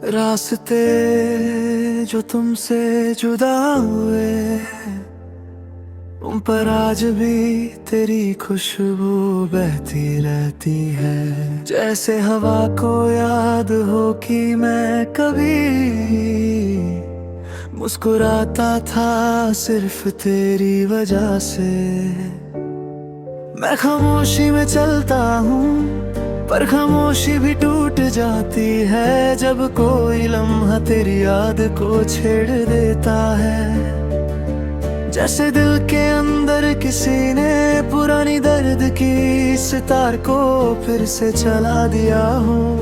रास्ते जो तुमसे जुदा हुए, उन पर आज भी तेरी खुशबू बहती रहती है। जैसे हवा को याद हो कि मैं कभी मुस्कुराता था सिर्फ तेरी वजह से। मैं खामोशी में चलता हूँ, पर खामोशी भी टूट जाती है जब कोई लम्हा तेरी याद को छेड़ देता है। जैसे दिल के अंदर किसी ने पुरानी दर्द की सितार को फिर से चला दिया हो।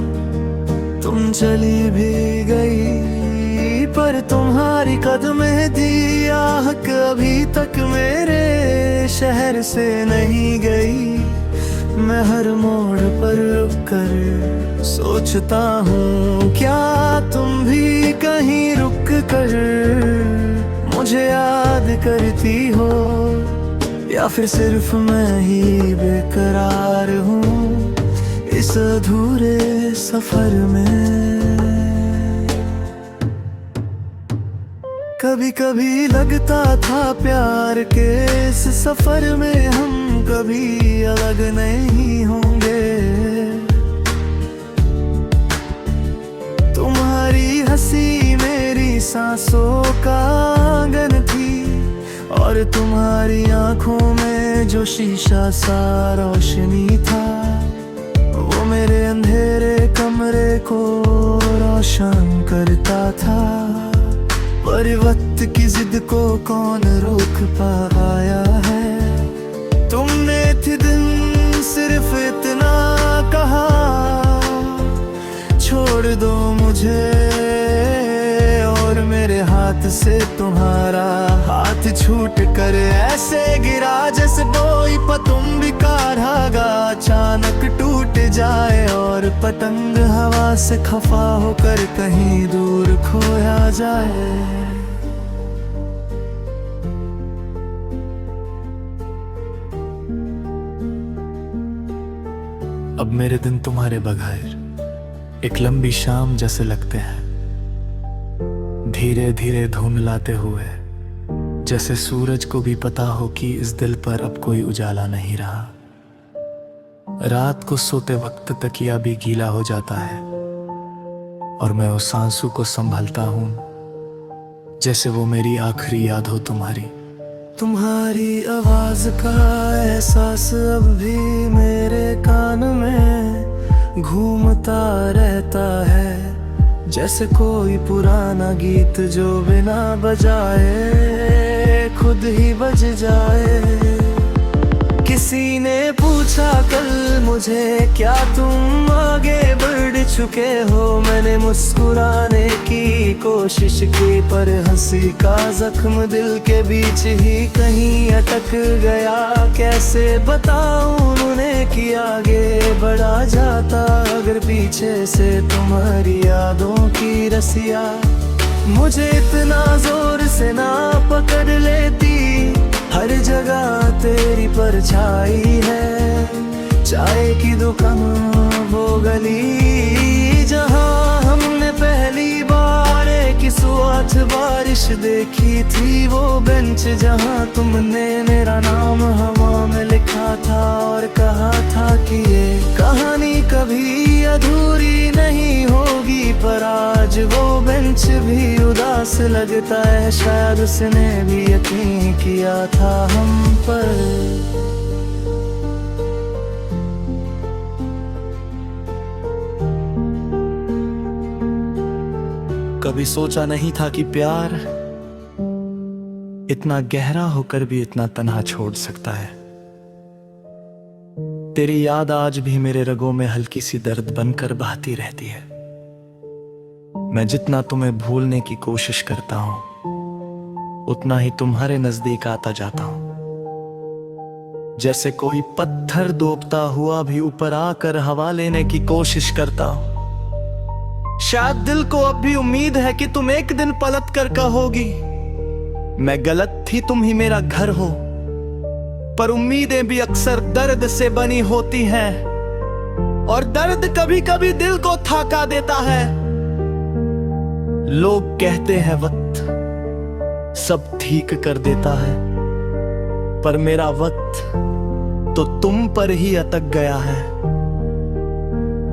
तुम चली भी गई, पर तुम्हारी कदमें दी आहक अभी तक मेरे शहर से नहीं गई। मैं हर मोड़ पर रुक कर सोचता हूँ, क्या तुम भी कहीं रुक कर मुझे याद करती हो, या फिर सिर्फ मैं ही बेकरार हूँ इस अधूरे सफर में। कभी कभी लगता था प्यार के इस सफर में हम कभी अलग नहीं होंगे। तुम्हारी हंसी मेरी सांसों का आंगन थी, और तुम्हारी आंखों में जो शीशा सा रोशनी था, वो मेरे अंधेरे कमरे को रोशन करता था। पर वक्त की जिद को कौन रोक पाया है। तुमने थे दिन सिर्फ इतना कहा, छोड़ दो मुझे, और मेरे हाथ से तुम्हारा हाथ छूट कर ऐसे गिरा जैसे कोई पतंग का धागा अचानक टूट जाए, और पतंग हवा से खफा होकर कहीं दूर खोया जाए। अब मेरे दिन तुम्हारे बगैर एक लंबी शाम जैसे लगते हैं, धीरे धीरे धुंधलाते हुए, जैसे सूरज को भी पता हो कि इस दिल पर अब कोई उजाला नहीं रहा। रात को सोते वक्त तकिया भी गीला हो जाता है, और मैं उस आंसू को संभालता हूँ जैसे वो मेरी आखिरी याद हो तुम्हारी। तुम्हारी आवाज का एहसास अब भी मेरे कान में घूमता रहता है, जैसे कोई पुराना गीत जो बिना बजाए खुद ही बज जाए। किसी ने पूछा कल मुझे, क्या तुम आगे बढ़ चुके हो। मैंने मुस्कुराने की कोशिश की, पर हंसी का जख्म दिल के बीच ही कहीं अटक गया। कैसे बताऊं उन्हें कि आगे बढ़ा जाता, अगर पीछे से तुम्हारी यादों की रसिया मुझे इतना जोर से ना पकड़ लेती। हर जगह तेरी परछाई है, चाय की दुकान वो गली जहां हमने पहली बार एक स्वाथ बारिश देखी थी, वो बेंच जहां तुमने मेरा नाम हवा में लिखा था और कहा था कि ये कहानी कभी अधूरी नहीं होगी। पर आज वो बेंच भी उदास लगता है, शायद उसने भी यकीन किया था हम पर। कभी सोचा नहीं था कि प्यार इतना गहरा होकर भी इतना तन्हा छोड़ सकता है। तेरी याद आज भी मेरे रगों में हल्की सी दर्द बनकर बहती रहती है। मैं जितना तुम्हें भूलने की कोशिश करता हूं, उतना ही तुम्हारे नजदीक आता जाता हूं। जैसे कोई पत्थर डूबता हुआ भी ऊपर आकर हवा लेने की कोशिश करता हूं। शायद दिल को अब भी उम्मीद है कि तुम एक दिन पलट कर कहोगी, मैं गलत थी, तुम ही मेरा घर हो। पर उम्मीदें भी अक्सर दर्द से बनी होती हैं, और दर्द कभी कभी दिल को थका देता है। लोग कहते हैं वक्त सब ठीक कर देता है, पर मेरा वक्त तो तुम पर ही अटक गया है।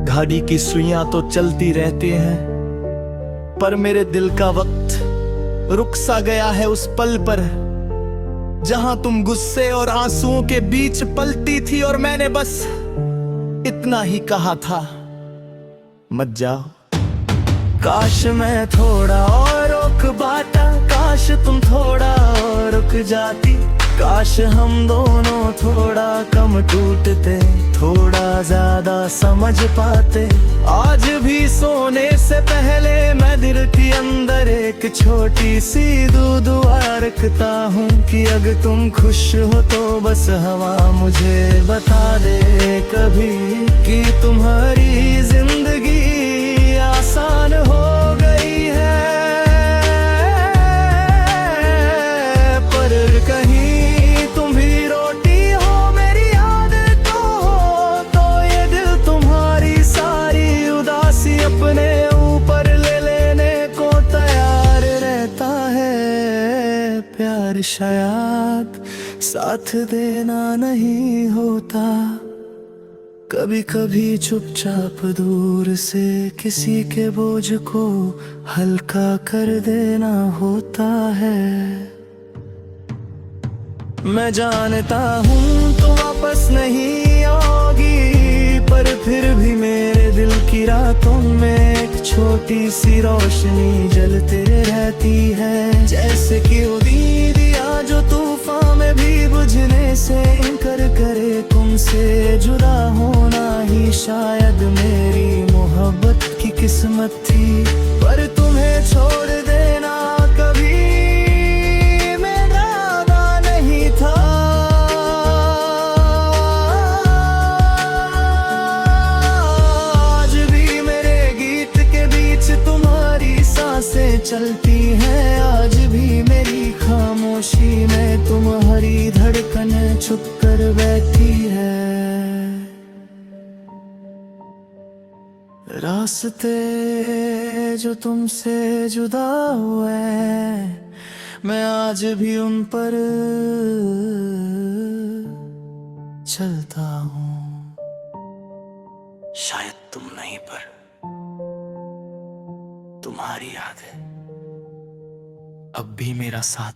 घड़ी की सुइयां तो चलती रहती हैं, पर मेरे दिल का वक्त रुक सा गया है उस पल पर, जहां तुम गुस्से और आंसुओं के बीच पलती थी और मैंने बस इतना ही कहा था, मत जाओ। काश मैं थोड़ा और रुक पाता, काश तुम थोड़ा और रुक जाती, काश हम दोनों थोड़ा कम टूटते, थोड़ा ज्यादा समझ पाते। आज भी सोने से पहले मैं दिल के अंदर एक छोटी सी दुआ रखता हूँ कि अगर तुम खुश हो तो बस हवा मुझे बता दे कभी कि तुम्हारी जिंदगी आसान हो गई है। पर कहीं तुम भी रोटी हो, मेरी याद तो हो, तो ये दिल तुम्हारी सारी उदासी अपने ऊपर ले लेने को तैयार रहता है। प्यार शायद साथ देना नहीं होता, कभी कभी चुपचाप दूर से किसी के बोझ को हल्का कर देना होता है। मैं जानता हूँ तो वापस नहीं आओगी, पर फिर भी मेरे दिल की रातों में एक छोटी सी रोशनी जलते रहती है। जैसे कि वो दिया जो तूफान में भी बुझने से इनकार करे, तुमसे जुदा होना ही शायद मेरी मोहब्बत की किस्मत थी। पर तुम्हें छोड़ देना कभी मेरा वादा नहीं था। आज भी मेरे गीत के बीच तुम्हारी सांसें चलती हैं, आज भी मेरी खामोशी में तुम्हारी धड़कन छुप कर बैठी है। रास्ते जो तुमसे जुदा हुए, मैं आज भी उन पर चलता हूँ। शायद तुम नहीं, पर तुम्हारी याद है अब भी मेरा साथ।